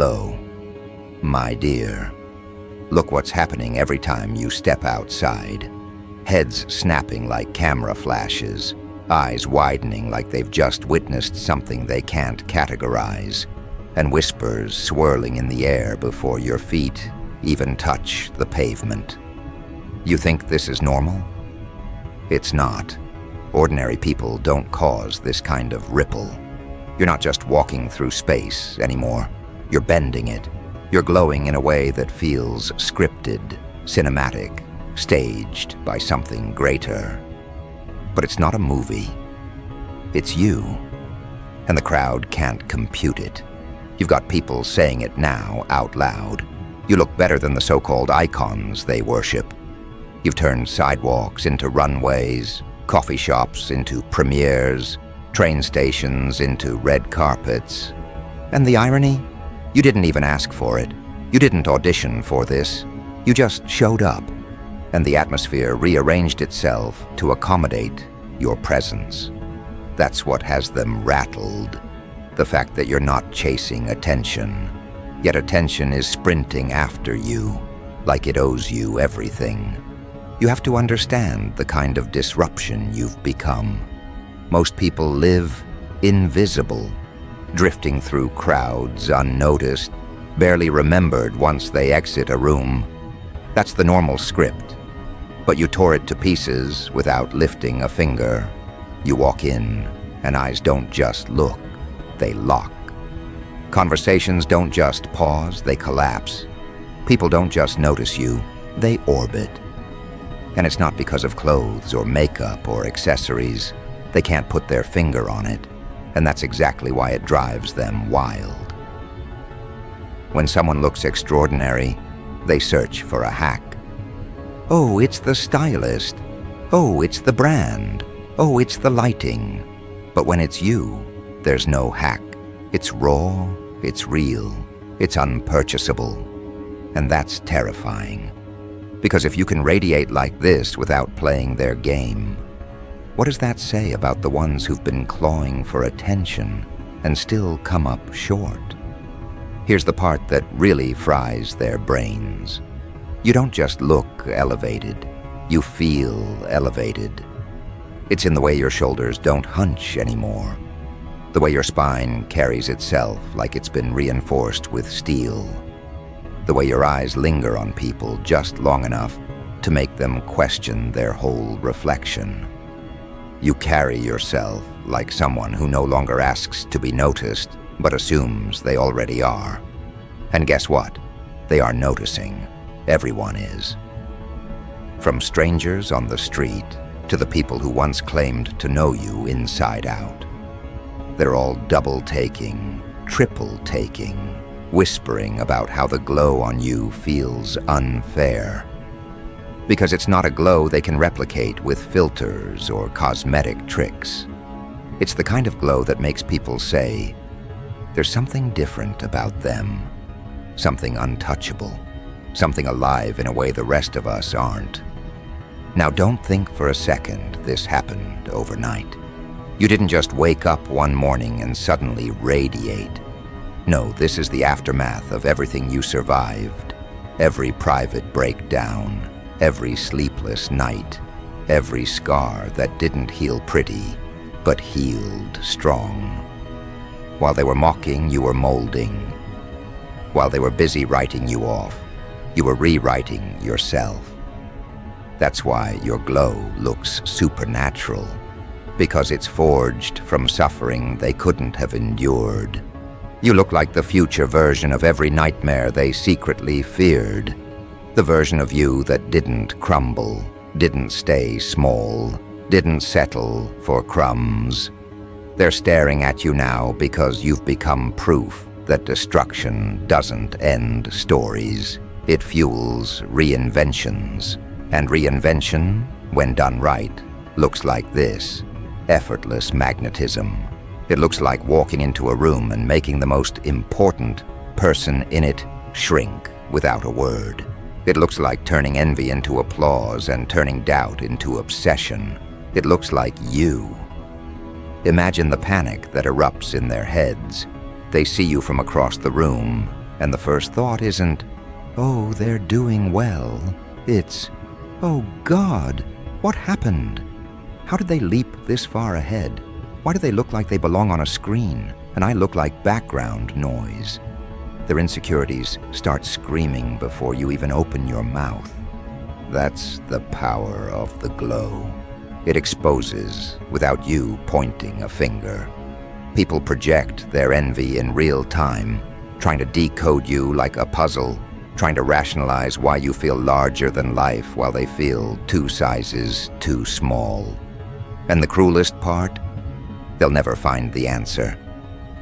Hello, my dear. Look what's happening every time you step outside. Heads snapping like camera flashes, eyes widening like they've just witnessed something they can't categorize, and whispers swirling in the air before your feet even touch the pavement. You think this is normal? It's not. Ordinary people don't cause this kind of ripple. You're not just walking through space anymore. You're bending it. You're glowing in a way that feels scripted, cinematic, staged by something greater. But it's not a movie. It's you. And the crowd can't compute it. You've got people saying it now out loud. You look better than the so-called icons they worship. You've turned sidewalks into runways, coffee shops into premieres, train stations into red carpets. And the irony? You didn't even ask for it. You didn't audition for this. You just showed up. And the atmosphere rearranged itself to accommodate your presence. That's what has them rattled. The fact that you're not chasing attention. Yet attention is sprinting after you, like it owes you everything. You have to understand the kind of disruption you've become. Most people live invisible, drifting through crowds unnoticed, barely remembered once they exit a room. That's the normal script. But you tore it to pieces without lifting a finger. You walk in, and eyes don't just look, they lock. Conversations don't just pause, they collapse. People don't just notice you, they orbit. And it's not because of clothes or makeup or accessories. They can't put their finger on it, and that's exactly why it drives them wild. When someone looks extraordinary, they search for a hack. Oh, it's the stylist. Oh, it's the brand. Oh, it's the lighting. But when it's you, there's no hack. It's raw, it's real, it's unpurchasable. And that's terrifying. Because if you can radiate like this without playing their game, what does that say about the ones who've been clawing for attention and still come up short? Here's the part that really fries their brains. You don't just look elevated, you feel elevated. It's in the way your shoulders don't hunch anymore, the way your spine carries itself like it's been reinforced with steel, the way your eyes linger on people just long enough to make them question their whole reflection. You carry yourself like someone who no longer asks to be noticed, but assumes they already are. And guess what? They are noticing. Everyone is. From strangers on the street to the people who once claimed to know you inside out. They're all double-taking, triple-taking, whispering about how the glow on you feels unfair. Because it's not a glow they can replicate with filters or cosmetic tricks. It's the kind of glow that makes people say, there's something different about them, something untouchable, something alive in a way the rest of us aren't. Now don't think for a second this happened overnight. You didn't just wake up one morning and suddenly radiate. No, this is the aftermath of everything you survived, every private breakdown, every sleepless night, every scar that didn't heal pretty, but healed strong. While they were mocking, you were molding. While they were busy writing you off, you were rewriting yourself. That's why your glow looks supernatural, because it's forged from suffering they couldn't have endured. You look like the future version of every nightmare they secretly feared. The version of you that didn't crumble, didn't stay small, didn't settle for crumbs. They're staring at you now because you've become proof that destruction doesn't end stories. It fuels reinventions. And reinvention, when done right, looks like this: effortless magnetism. It looks like walking into a room and making the most important person in it shrink without a word. It looks like turning envy into applause and turning doubt into obsession. It looks like you. Imagine the panic that erupts in their heads. They see you from across the room, And the first thought isn't, "Oh, they're doing well." It's, "Oh God, what happened? How did they leap this far ahead? Why do they look like they belong on a screen, and I look like background noise?" Their insecurities start screaming before you even open your mouth. That's the power of the glow. It exposes without you pointing a finger. People project their envy in real time, trying to decode you like a puzzle, trying to rationalize why you feel larger than life while they feel 2 sizes too small. And the cruelest part? They'll never find the answer.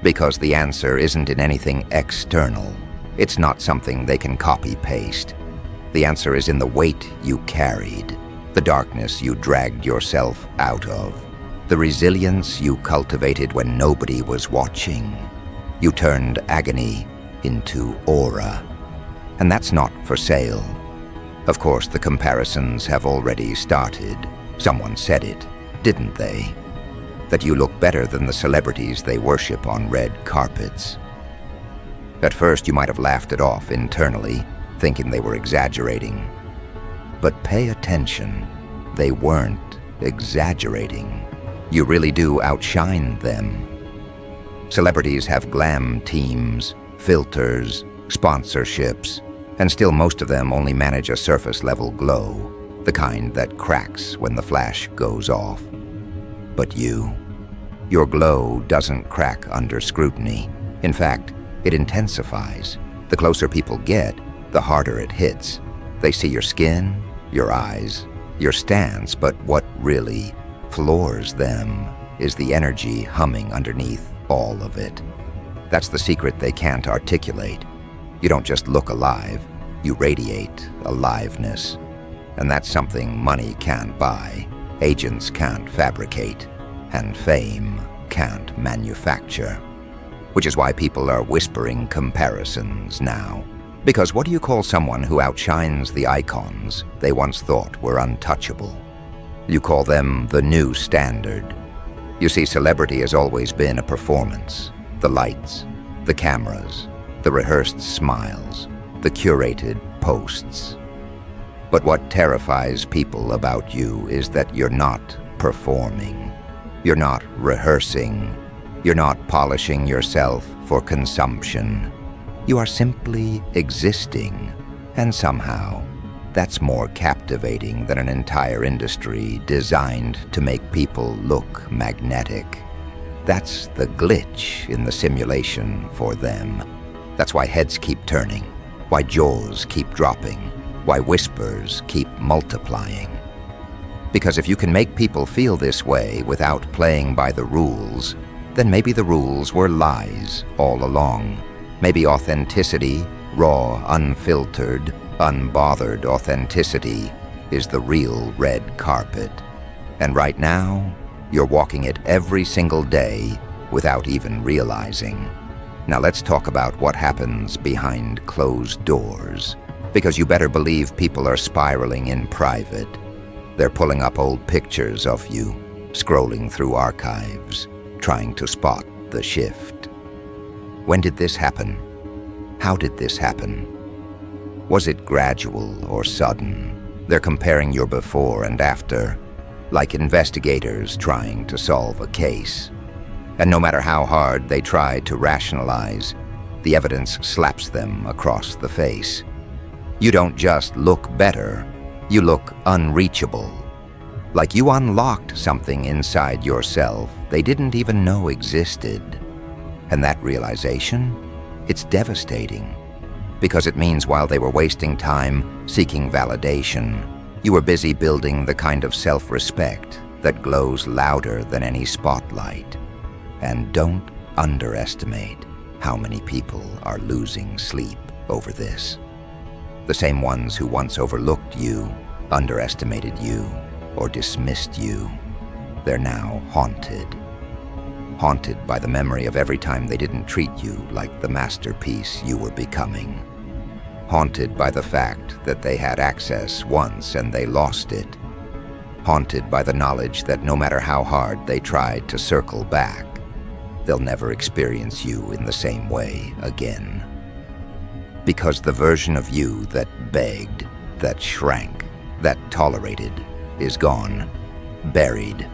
Because the answer isn't in anything external. It's not something they can copy-paste. The answer is in the weight you carried, the darkness you dragged yourself out of, the resilience you cultivated when nobody was watching. You turned agony into aura. And that's not for sale. Of course, the comparisons have already started. Someone said it, didn't they? That you look better than the celebrities they worship on red carpets. At first, you might have laughed it off internally, thinking they were exaggerating. But pay attention. They weren't exaggerating. You really do outshine them. Celebrities have glam teams, filters, sponsorships, and still most of them only manage a surface-level glow, the kind that cracks when the flash goes off. But your glow doesn't crack under scrutiny. In fact, it intensifies. The closer people get, the harder it hits. They see your skin, your eyes, your stance, but what really floors them is the energy humming underneath all of it. That's the secret they can't articulate. You don't just look alive, you radiate aliveness. And that's something money can't buy, agents can't fabricate, and fame can't manufacture. Which is why people are whispering comparisons now. Because what do you call someone who outshines the icons they once thought were untouchable? You call them the new standard. You see, celebrity has always been a performance. The lights, the cameras, the rehearsed smiles, the curated posts. But what terrifies people about you is that you're not performing. You're not rehearsing. You're not polishing yourself for consumption. You are simply existing, and somehow, that's more captivating than an entire industry designed to make people look magnetic. That's the glitch in the simulation for them. That's why heads keep turning, why jaws keep dropping, why whispers keep multiplying. Because if you can make people feel this way without playing by the rules, then maybe the rules were lies all along. Maybe authenticity, raw, unfiltered, unbothered authenticity, is the real red carpet. And right now, you're walking it every single day without even realizing. Now let's talk about what happens behind closed doors. Because you better believe people are spiraling in private. They're pulling up old pictures of you, scrolling through archives, trying to spot the shift. When did this happen? How did this happen? Was it gradual or sudden? They're comparing your before and after, like investigators trying to solve a case. And no matter how hard they try to rationalize, the evidence slaps them across the face. You don't just look better, you look unreachable. Like you unlocked something inside yourself they didn't even know existed. And that realization, it's devastating. Because it means while they were wasting time seeking validation, you were busy building the kind of self-respect that glows louder than any spotlight. And don't underestimate how many people are losing sleep over this. The same ones who once overlooked you, underestimated you, or dismissed you, they're now haunted. Haunted by the memory of every time they didn't treat you like the masterpiece you were becoming. Haunted by the fact that they had access once and they lost it. Haunted by the knowledge that no matter how hard they tried to circle back, they'll never experience you in the same way again. Because the version of you that begged, that shrank, that tolerated, is gone, buried.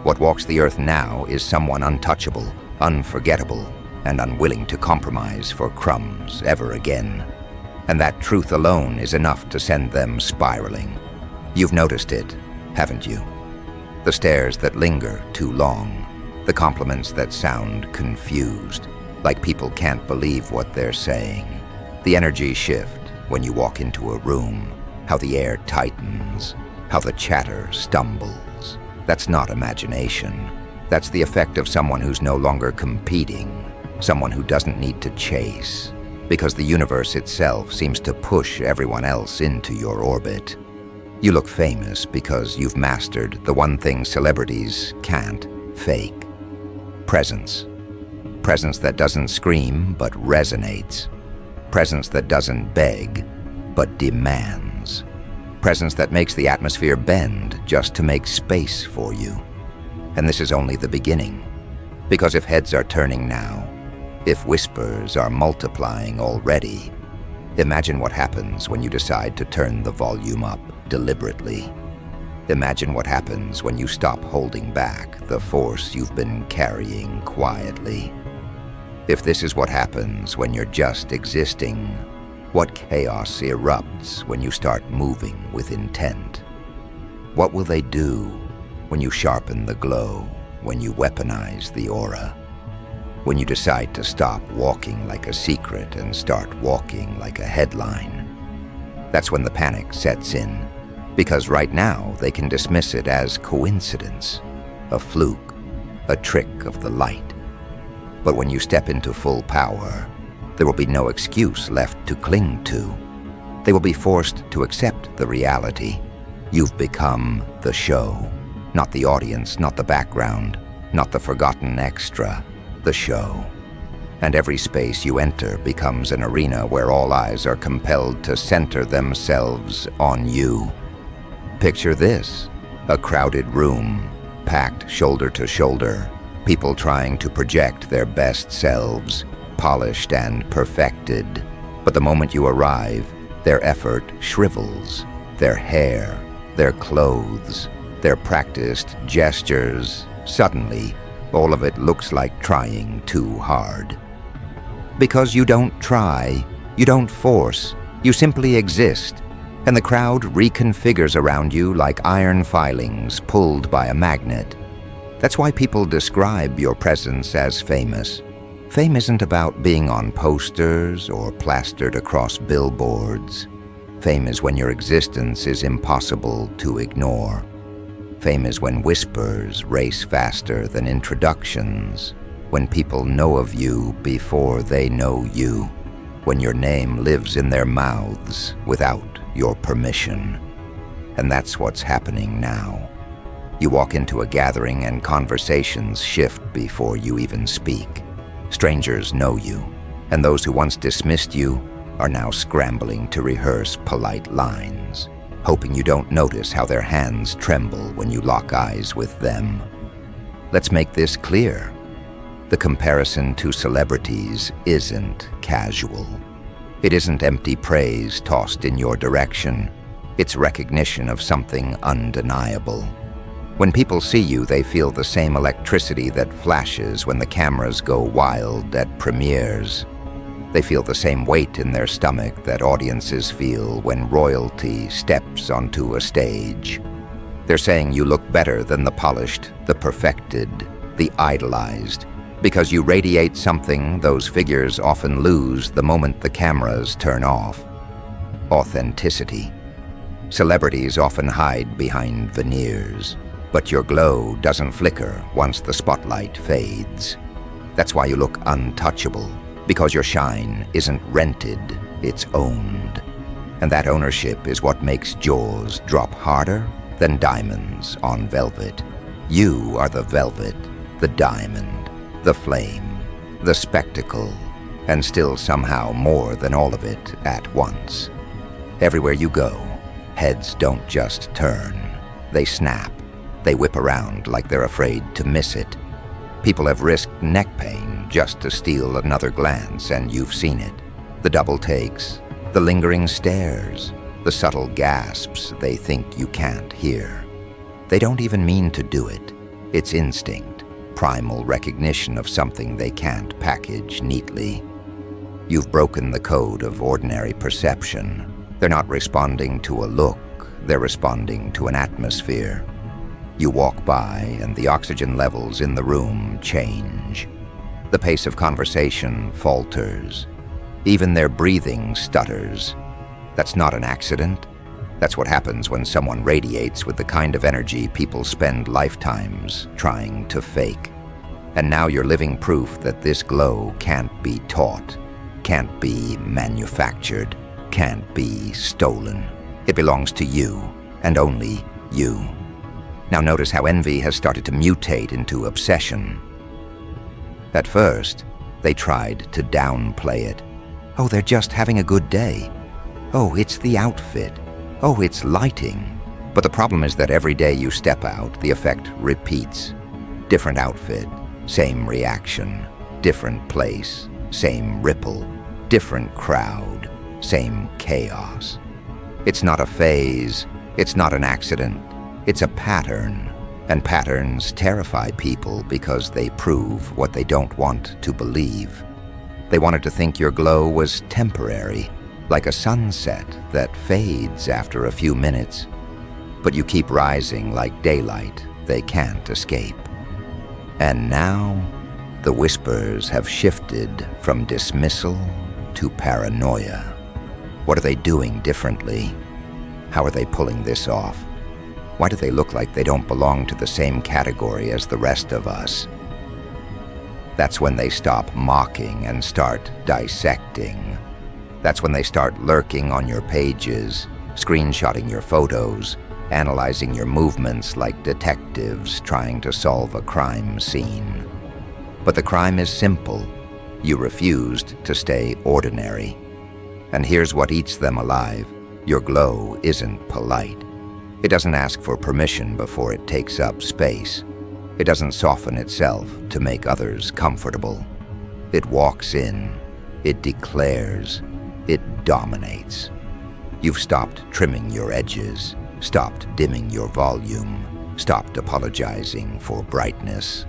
What walks the earth now is someone untouchable, unforgettable, and unwilling to compromise for crumbs ever again. And that truth alone is enough to send them spiraling. You've noticed it, haven't you? The stares that linger too long, the compliments that sound confused, like people can't believe what they're saying. The energy shift when you walk into a room, how the air tightens, how the chatter stumbles. That's not imagination. That's the effect of someone who's no longer competing, someone who doesn't need to chase, because the universe itself seems to push everyone else into your orbit. You look famous because you've mastered the one thing celebrities can't fake. Presence. Presence that doesn't scream but resonates. Presence that doesn't beg but demands. Presence that makes the atmosphere bend just to make space for you. And this is only the beginning. Because if heads are turning now, if whispers are multiplying already, imagine what happens when you decide to turn the volume up deliberately. Imagine what happens when you stop holding back the force you've been carrying quietly. If this is what happens when you're just existing, what chaos erupts when you start moving with intent? What will they do when you sharpen the glow, when you weaponize the aura? When you decide to stop walking like a secret and start walking like a headline? That's when the panic sets in, because right now they can dismiss it as coincidence, a fluke, a trick of the light. But when you step into full power, there will be no excuse left to cling to. They will be forced to accept the reality. You've become the show, not the audience, not the background, not the forgotten extra, the show. And every space you enter becomes an arena where all eyes are compelled to center themselves on you. Picture this, a crowded room, packed shoulder to shoulder, people trying to project their best selves, polished and perfected. But the moment you arrive, their effort shrivels, their hair, their clothes, their practiced gestures. Suddenly, all of it looks like trying too hard. Because you don't try, you don't force, you simply exist, and the crowd reconfigures around you like iron filings pulled by a magnet. That's why people describe your presence as famous. Fame isn't about being on posters or plastered across billboards. Fame is when your existence is impossible to ignore. Fame is when whispers race faster than introductions, when people know of you before they know you, when your name lives in their mouths without your permission. And that's what's happening now. You walk into a gathering and conversations shift before you even speak. Strangers know you, and those who once dismissed you are now scrambling to rehearse polite lines, hoping you don't notice how their hands tremble when you lock eyes with them. Let's make this clear. The comparison to celebrities isn't casual. It isn't empty praise tossed in your direction. It's recognition of something undeniable. When people see you, they feel the same electricity that flashes when the cameras go wild at premieres. They feel the same weight in their stomach that audiences feel when royalty steps onto a stage. They're saying you look better than the polished, the perfected, the idolized, because you radiate something those figures often lose the moment the cameras turn off. Authenticity. Celebrities often hide behind veneers, but your glow doesn't flicker once the spotlight fades. That's why you look untouchable, because your shine isn't rented, it's owned. And that ownership is what makes jaws drop harder than diamonds on velvet. You are the velvet, the diamond, the flame, the spectacle, and still somehow more than all of it at once. Everywhere you go, heads don't just turn, they snap. They whip around like they're afraid to miss it. People have risked neck pain just to steal another glance, and you've seen it. The double takes, the lingering stares, the subtle gasps they think you can't hear. They don't even mean to do it. It's instinct, primal recognition of something they can't package neatly. You've broken the code of ordinary perception. They're not responding to a look, they're responding to an atmosphere. You walk by and the oxygen levels in the room change. The pace of conversation falters. Even their breathing stutters. That's not an accident. That's what happens when someone radiates with the kind of energy people spend lifetimes trying to fake. And now you're living proof that this glow can't be taught, can't be manufactured, can't be stolen. It belongs to you, and only you. Now notice how envy has started to mutate into obsession. At first, they tried to downplay it. Oh, they're just having a good day. Oh, it's the outfit. Oh, it's lighting. But the problem is that every day you step out, the effect repeats. Different outfit, same reaction. Different place, same ripple. Different crowd, same chaos. It's not a phase, it's not an accident, it's a pattern. And patterns terrify people because they prove what they don't want to believe. They wanted to think your glow was temporary, like a sunset that fades after a few minutes. But you keep rising like daylight they can't escape. And now, the whispers have shifted from dismissal to paranoia. What are they doing differently? How are they pulling this off? Why do they look like they don't belong to the same category as the rest of us? That's when they stop mocking and start dissecting. That's when they start lurking on your pages, screenshotting your photos, analyzing your movements like detectives trying to solve a crime scene. But the crime is simple. You refused to stay ordinary. And here's what eats them alive. Your glow isn't polite. It doesn't ask for permission before it takes up space. It doesn't soften itself to make others comfortable. It walks in. It declares. It dominates. You've stopped trimming your edges, stopped dimming your volume, stopped apologizing for brightness.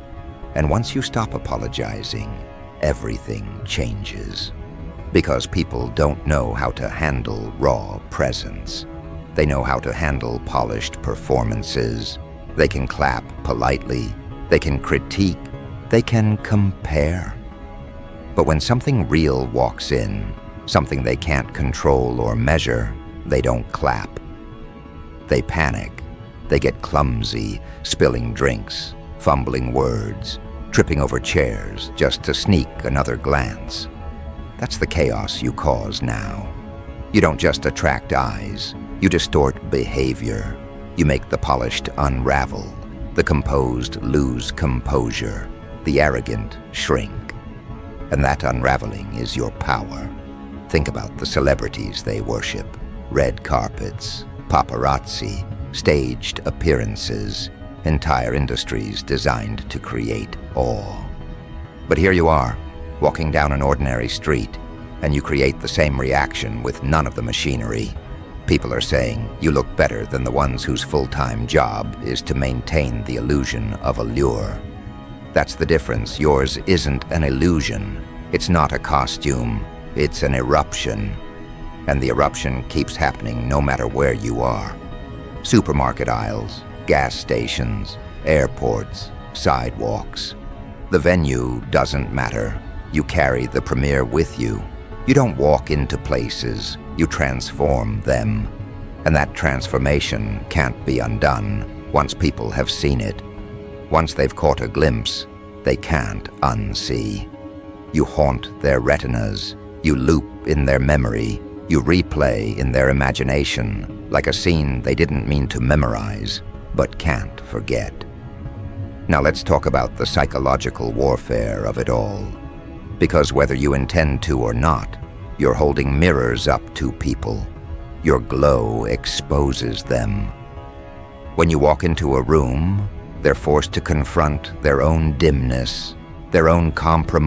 And once you stop apologizing, everything changes. Because people don't know how to handle raw presence. They know how to handle polished performances. They can clap politely. They can critique. They can compare. But when something real walks in, something they can't control or measure, they don't clap. They panic. They get clumsy, spilling drinks, fumbling words, tripping over chairs just to sneak another glance. That's the chaos you cause now. You don't just attract eyes. You distort behavior. You make the polished unravel, the composed lose composure, the arrogant shrink. And that unraveling is your power. Think about the celebrities they worship. Red carpets, paparazzi, staged appearances, entire industries designed to create awe. But here you are, walking down an ordinary street, and you create the same reaction with none of the machinery. People are saying you look better than the ones whose full-time job is to maintain the illusion of allure. That's the difference. Yours isn't an illusion. It's not a costume. It's an eruption. And the eruption keeps happening no matter where you are. Supermarket aisles, gas stations, airports, sidewalks. The venue doesn't matter. You carry the premiere with you. You don't walk into places, you transform them. And that transformation can't be undone once people have seen it. Once they've caught a glimpse, they can't unsee. You haunt their retinas, you loop in their memory, you replay in their imagination like a scene they didn't mean to memorize, but can't forget. Now let's talk about the psychological warfare of it all. Because whether you intend to or not, you're holding mirrors up to people. Your glow exposes them. When you walk into a room, they're forced to confront their own dimness, their own compromise.